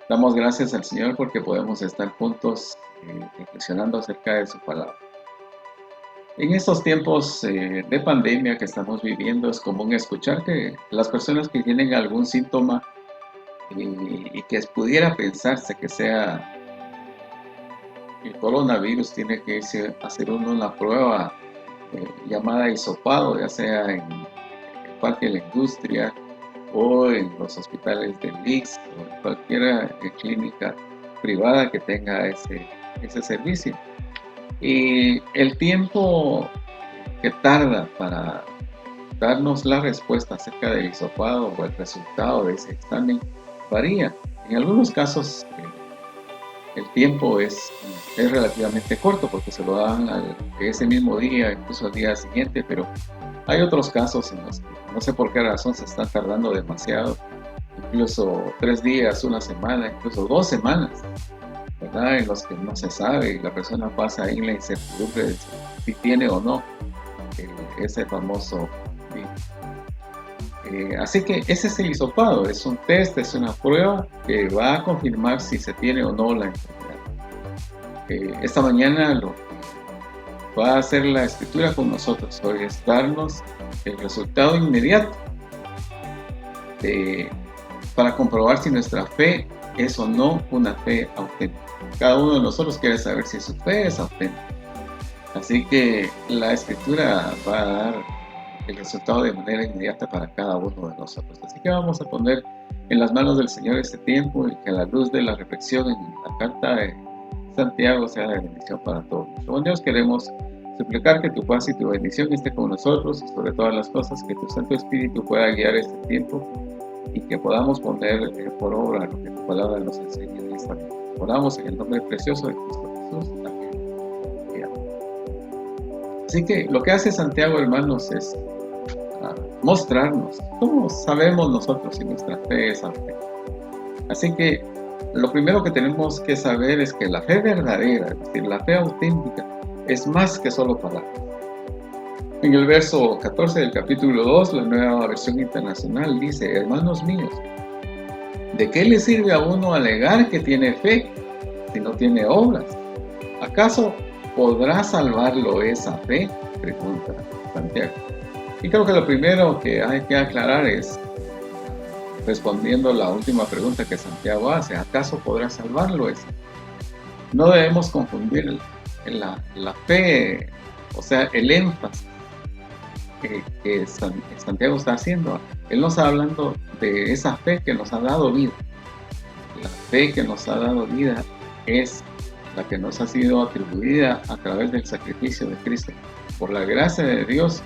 Damos gracias al Señor porque podemos estar juntos reflexionando acerca de su palabra. En estos tiempos de pandemia que estamos viviendo, es común escuchar que las personas que tienen algún síntoma y que pudiera pensarse que sea el coronavirus, tiene que irse a hacer uno una prueba llamada hisopado, ya sea en el Parque de la Industria o en los hospitales del ICS o en cualquier clínica privada que tenga ese servicio. Y el tiempo que tarda para darnos la respuesta acerca del hisopado o el resultado de ese examen varía. En algunos casos el tiempo es relativamente corto porque se lo dan ese mismo día, incluso al día siguiente, pero hay otros casos en los que no sé por qué razón se están tardando demasiado, incluso 3 días, una semana, incluso 2 semanas, ¿verdad? En los que no se sabe y la persona pasa ahí la incertidumbre de si tiene o no ese famoso virus. Así que ese es el hisopado, es un test, es una prueba que va a confirmar si se tiene o no la enfermedad. Esta mañana lo que va a hacer la escritura con nosotros hoy es darnos el resultado inmediato para comprobar si nuestra fe es o no una fe auténtica. Cada uno de nosotros quiere saber si su fe es auténtica. Así que la escritura va a dar el resultado de manera inmediata para cada uno de nosotros. Así que vamos a poner en las manos del Señor este tiempo y que a la luz de la reflexión en la carta de Santiago sea de bendición para todos. Con Dios queremos suplicar que tu paz y tu bendición esté con nosotros y sobre todas las cosas que tu Santo Espíritu pueda guiar este tiempo y que podamos poner por obra lo que tu palabra nos enseña en esta vida. Oramos en el nombre precioso de Cristo Jesús. Amén. Así que lo que hace Santiago, hermanos, es mostrarnos cómo sabemos nosotros si nuestra fe es auténtica. Así que lo primero que tenemos que saber es que la fe verdadera, es decir, la fe auténtica, es más que solo palabras. En el verso 14 del capítulo 2, la Nueva Versión Internacional dice: hermanos míos, ¿de qué le sirve a uno alegar que tiene fe si no tiene obras? ¿Acaso podrá salvarlo esa fe? Pregunta Santiago. Y creo que lo primero que hay que aclarar es, respondiendo la última pregunta que Santiago hace, ¿acaso podrá salvarlo esa? No debemos confundir la fe, o sea, el énfasis que Santiago está haciendo. Él nos está hablando de esa fe que nos ha dado vida. La fe que nos ha dado vida es la que nos ha sido atribuida a través del sacrificio de Cristo. Por la gracia de Dios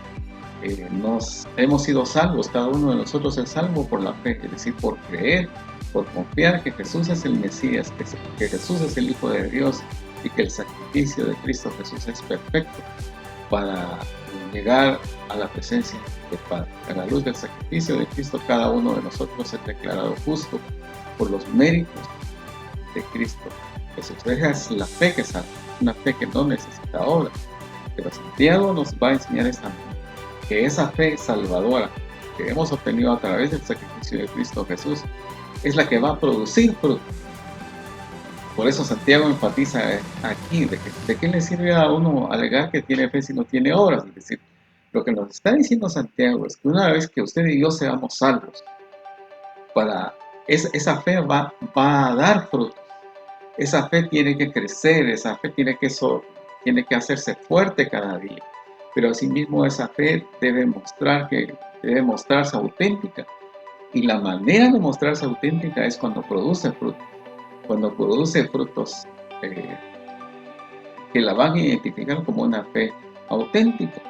hemos sido salvos, cada uno de nosotros es salvo por la fe, es decir, por creer, por confiar que Jesús es el Mesías, que Jesús es el Hijo de Dios y que el sacrificio de Cristo Jesús es perfecto para llegar a la presencia del Padre. A la luz del sacrificio de Cristo, cada uno de nosotros es declarado justo por los méritos de Cristo Jesús. Esa es la fe que salva, una fe que no necesita obras. Pero Santiago nos va a enseñar que esa fe salvadora que hemos obtenido a través del sacrificio de Cristo Jesús es la que va a producir fruto. Por eso Santiago enfatiza aquí de qué le sirve a uno alegar que tiene fe si no tiene obras. Es decir, lo que nos está diciendo Santiago es que una vez que usted y yo seamos salvos, esa fe va a dar frutos. Esa fe tiene que crecer, esa fe tiene que hacerse fuerte cada día. Pero asimismo esa fe debe mostrarse auténtica. Y la manera de mostrarse auténtica es cuando produce frutos. Cuando produce frutos que la van a identificar como una fe auténtica.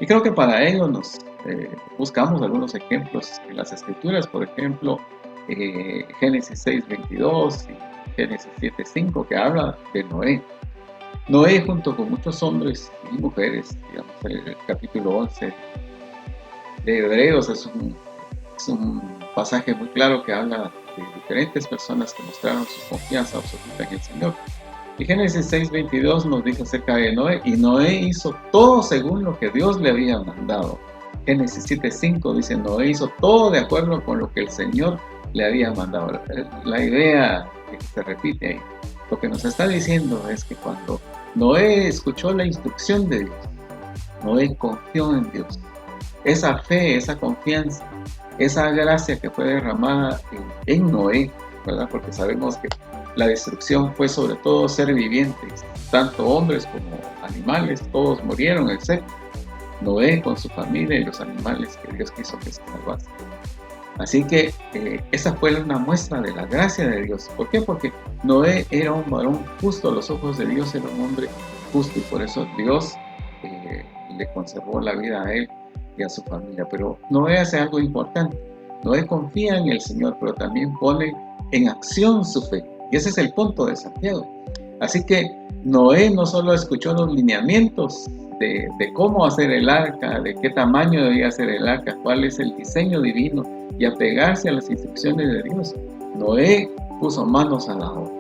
Y creo que para ello nos buscamos algunos ejemplos en las Escrituras, por ejemplo, Génesis 6:22 y Génesis 7:5, que habla de Noé. Noé, junto con muchos hombres y mujeres, digamos, el capítulo 11 de Hebreos es un pasaje muy claro que habla de diferentes personas que mostraron su confianza absoluta en el Señor. Y Génesis 6:22 nos dice acerca de Noé, y Noé hizo todo según lo que Dios le había mandado. Génesis 7:5 dice: Noé hizo todo de acuerdo con lo que el Señor le había mandado. La idea que se repite ahí, lo que nos está diciendo es que cuando Noé escuchó la instrucción de Dios, Noé confió en Dios. Esa fe, esa confianza, esa gracia que fue derramada en Noé, ¿verdad? Porque sabemos que la destrucción fue sobre todo ser vivientes, tanto hombres como animales, todos murieron excepto Noé con su familia y los animales que Dios quiso que se salvasen. Así que esa fue una muestra de la gracia de Dios. ¿Por qué? Porque Noé era un varón justo a los ojos de Dios, era un hombre justo y por eso Dios le conservó la vida a él y a su familia. Pero Noé hace algo importante. Noé confía en el Señor, pero también pone en acción su fe. Y ese es el punto de Santiago. Así que Noé no solo escuchó los lineamientos de cómo hacer el arca, de qué tamaño debía ser el arca, cuál es el diseño divino, y apegarse a las instrucciones de Dios. Noé puso manos a la obra.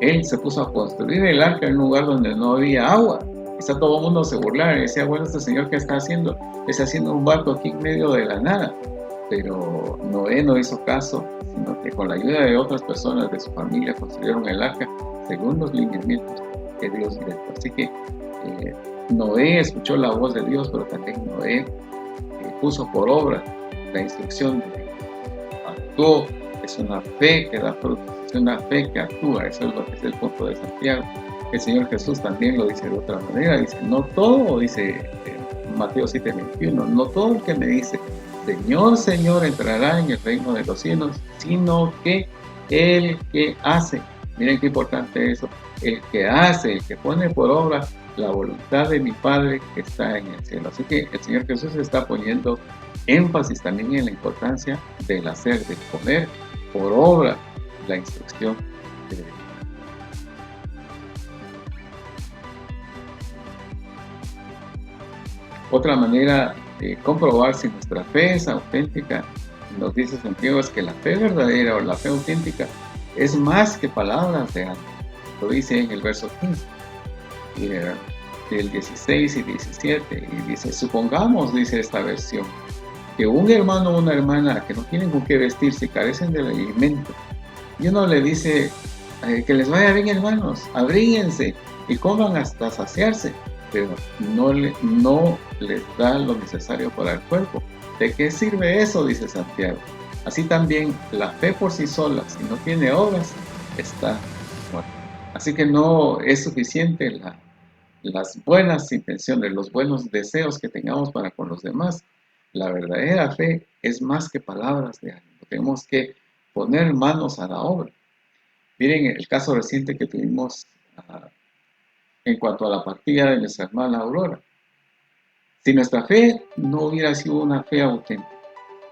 Él se puso a construir el arca en un lugar donde no había agua. Quizá todo el mundo se burlara y decía, bueno, este señor, ¿qué está haciendo? Está haciendo un barco aquí en medio de la nada. Pero Noé no hizo caso, sino que con la ayuda de otras personas de su familia construyeron el arca según los lineamientos que Dios le dio. Así que Noé escuchó la voz de Dios, pero también Noé puso por obra la instrucción de Dios. Actuó, es una fe que da frutos, es una fe que actúa. Eso es lo que es el punto de Santiago. El Señor Jesús también lo dice de otra manera, dice, no todo, dice Mateo 7:21, no todo el que me dice, Señor, Señor, entrará en el reino de los cielos, sino que el que hace, miren qué importante eso, el que hace, el que pone por obra la voluntad de mi Padre que está en el cielo. Así que el Señor Jesús está poniendo énfasis también en la importancia del hacer, de poner por obra la instrucción de Dios. Otra manera de comprobar si nuestra fe es auténtica, nos dice Santiago, es que la fe verdadera o la fe auténtica es más que palabras de ánimo. Lo dice en el verso 15, del 16 y 17, y dice, supongamos, dice esta versión, que un hermano o una hermana que no tienen con qué vestirse y carecen del alimento, y uno le dice, que les vaya bien, hermanos, abríguense y coman hasta saciarse, pero no les da lo necesario para el cuerpo. ¿De qué sirve eso? Dice Santiago. Así también la fe por sí sola, si no tiene obras, está muerta. Así que no es suficiente las buenas intenciones, los buenos deseos que tengamos para con los demás. La verdadera fe es más que palabras de ánimo. Tenemos que poner manos a la obra. Miren el caso reciente que tuvimos en cuanto a la partida de nuestra hermana Aurora. Si nuestra fe no hubiera sido una fe auténtica,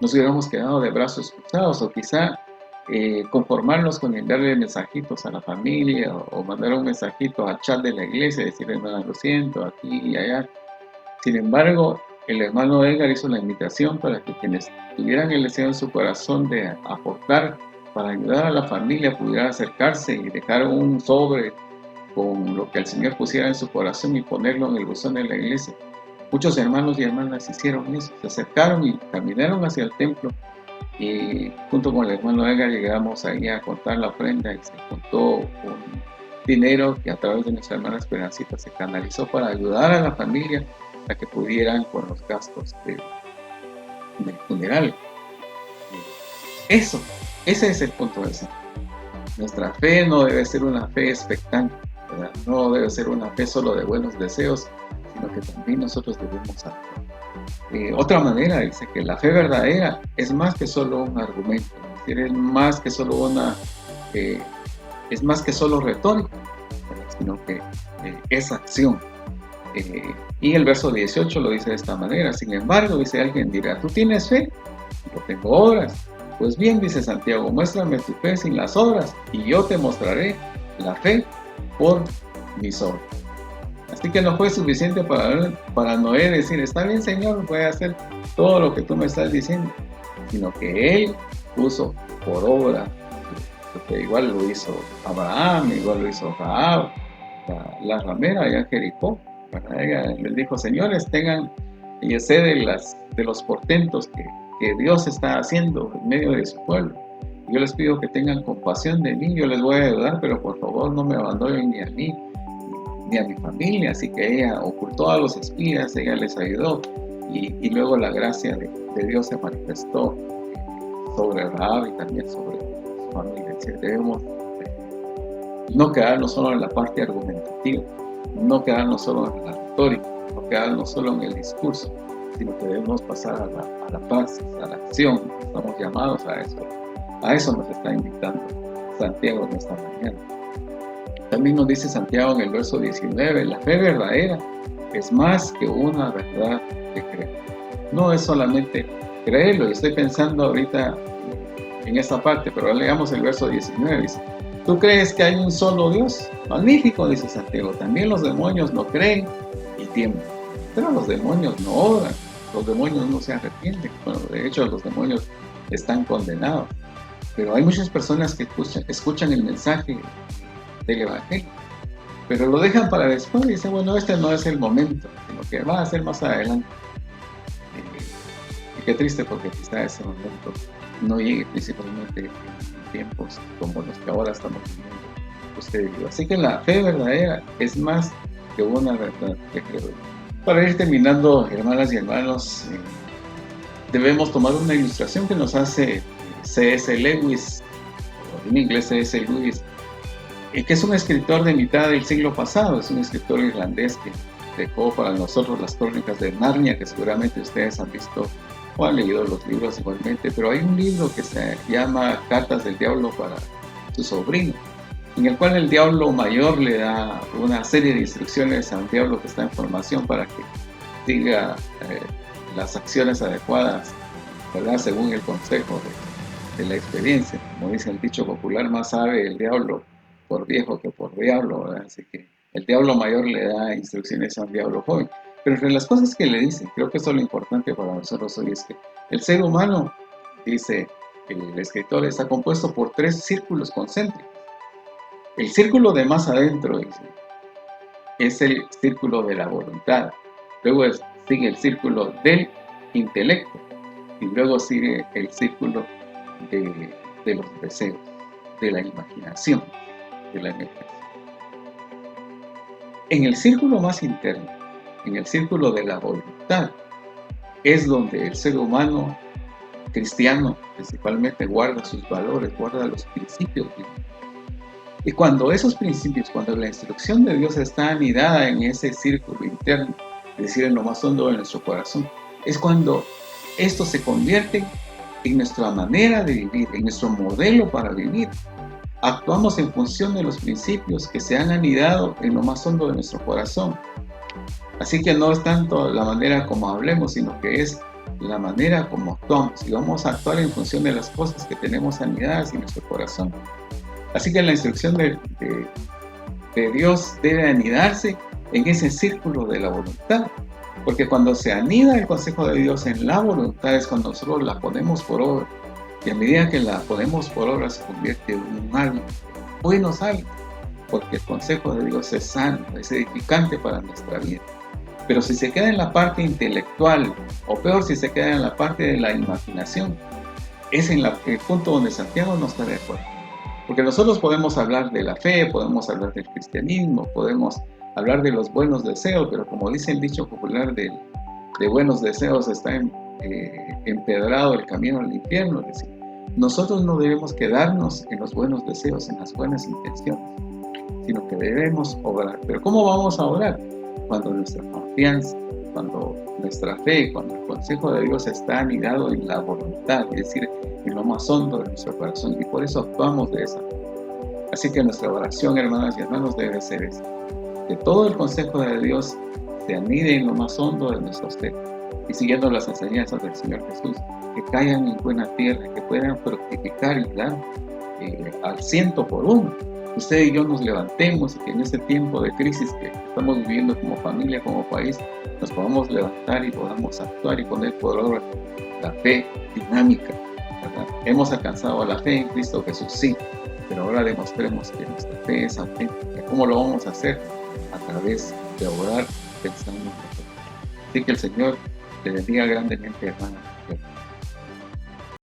nos hubiéramos quedado de brazos cruzados o quizá conformarnos con enviarle mensajitos a la familia o mandar un mensajito al chat de la iglesia y decirle, hermana, lo siento, aquí y allá. Sin embargo, el hermano Edgar hizo la invitación para que quienes tuvieran el deseo en su corazón de aportar para ayudar a la familia pudieran acercarse y dejar un sobre con lo que el Señor pusiera en su corazón y ponerlo en el buzón de la iglesia. Muchos hermanos y hermanas hicieron eso, se acercaron y caminaron hacia el templo y junto con el hermano Edgar llegamos ahí a contar la ofrenda y se contó un dinero que a través de nuestra hermana Esperancita se canalizó para ayudar a la familia a que pudieran con los gastos del funeral. Ese es el punto de eso. Nuestra fe no debe ser una fe expectante, ¿verdad? No debe ser una fe solo de buenos deseos, sino que también nosotros debemos actuar. Otra manera dice que la fe verdadera es más que solo un argumento, es decir, es más que solo retórica, ¿verdad? Sino que es acción. Y el verso 18 lo dice de esta manera, sin embargo, dice alguien, dirá, ¿tú tienes fe? Yo tengo obras. Pues bien, dice Santiago, muéstrame tu fe sin las obras, y yo te mostraré la fe por mis obras. Así que no fue suficiente para Noé decir, está bien, Señor, voy a hacer todo lo que tú me estás diciendo, sino que él puso por obra, porque igual lo hizo Abraham, igual lo hizo Rahab, la ramera allá en Jericó. Ella les dijo, señores, tengan y sé de los portentos que Dios está haciendo en medio de su pueblo. Yo les pido que tengan compasión de mí, yo les voy a ayudar, pero por favor no me abandonen ni a mí, ni a mi familia. Así que ella ocultó a los espías, ella les ayudó, y luego la gracia de Dios se manifestó sobre Rahab y también sobre su familia. Es decir, debemos no quedarnos solo en la parte argumentativa, no quedarnos solo en la retórica, no quedarnos solo en el discurso, sino que debemos pasar a la paz, a la acción. Estamos llamados a eso. A eso nos está invitando Santiago en esta mañana. También nos dice Santiago en el verso 19, la fe verdadera es más que una verdad que creer. No es solamente creerlo, y estoy pensando ahorita en esta parte, pero leamos el verso 19, dice, ¿tú crees que hay un solo Dios? Magnífico, dice Santiago, también los demonios no creen y tiemblan, pero los demonios no obran, los demonios no se arrepienten. Bueno, de hecho los demonios están condenados, pero hay muchas personas que escuchan el mensaje del Evangelio, pero lo dejan para después y dicen, bueno, este no es el momento, sino que va a ser más adelante. Y qué triste, porque quizá ese momento no llegue, principalmente en tiempos como los que ahora estamos viviendo usted y yo. Así que la fe verdadera es más que una verdad que creo. Para ir terminando, hermanas y hermanos, debemos tomar una ilustración que nos hace C.S. Lewis, en inglés C.S. Lewis, que es un escritor de mitad del siglo pasado, es un escritor irlandés que dejó para nosotros las crónicas de Narnia, que seguramente ustedes han visto o han leído los libros igualmente, pero hay un libro que se llama Cartas del Diablo para su sobrino, en el cual el diablo mayor le da una serie de instrucciones a un diablo que está en formación para que siga las acciones adecuadas, ¿verdad?, según el consejo de la experiencia. Como dice el dicho popular, más sabe el diablo por viejo que por diablo, ¿verdad? Así que el diablo mayor le da instrucciones a un diablo joven. Pero entre las cosas que le dice, creo que eso es lo importante para nosotros hoy, es que el ser humano, dice el escritor, está compuesto por 3 círculos concéntricos. El círculo de más adentro, dice, es el círculo de la voluntad. Luego sigue el círculo del intelecto. Y luego sigue el círculo de los deseos, de la imaginación, de la imaginación. En el círculo más interno, en el círculo de la voluntad, es donde el ser humano cristiano principalmente guarda sus valores, guarda los principios divinos. Y cuando esos principios, cuando la instrucción de Dios está anidada en ese círculo interno, es decir, en lo más hondo de nuestro corazón, es cuando esto se convierte en nuestra manera de vivir, en nuestro modelo para vivir. Actuamos en función de los principios que se han anidado en lo más hondo de nuestro corazón. Así que no es tanto la manera como hablemos, sino que es la manera como actuamos. Y vamos a actuar en función de las cosas que tenemos anidadas en nuestro corazón. Así que la instrucción de Dios debe anidarse en ese círculo de la voluntad. Porque cuando se anida el consejo de Dios en la voluntad, es cuando nosotros la ponemos por obra. Y a medida que la ponemos por obra, se convierte en un hábito, buenos hábitos, porque el consejo de Dios es sano, es edificante para nuestra vida. Pero si se queda en la parte intelectual, o peor, si se queda en la parte de la imaginación, es en el punto donde Santiago no está de acuerdo. Porque nosotros podemos hablar de la fe, podemos hablar del cristianismo, podemos hablar de los buenos deseos, pero como dice el dicho popular, de buenos deseos está empedrado el camino al infierno. Es decir, nosotros no debemos quedarnos en los buenos deseos, en las buenas intenciones, sino que debemos orar. ¿Pero cómo vamos a orar? Cuando nuestra confianza, cuando nuestra fe, cuando el consejo de Dios está anidado en la voluntad, es decir, en lo más hondo de nuestro corazón, y por eso actuamos de esa forma. Así que nuestra oración, hermanas y hermanos, debe ser esa: que todo el consejo de Dios se anide en lo más hondo de nuestro ser, y siguiendo las enseñanzas del Señor Jesús, que caigan en buena tierra, que puedan fructificar y dar al 100%. Usted y yo nos levantemos, y que en este tiempo de crisis que estamos viviendo como familia, como país, nos podamos levantar y podamos actuar y poner por obra la fe dinámica, ¿verdad? Hemos alcanzado la fe en Cristo Jesús, sí, pero ahora demostremos que nuestra fe es auténtica. ¿Cómo lo vamos a hacer? A través de orar pensando en nosotros. Así que el Señor te bendiga grandemente, hermano.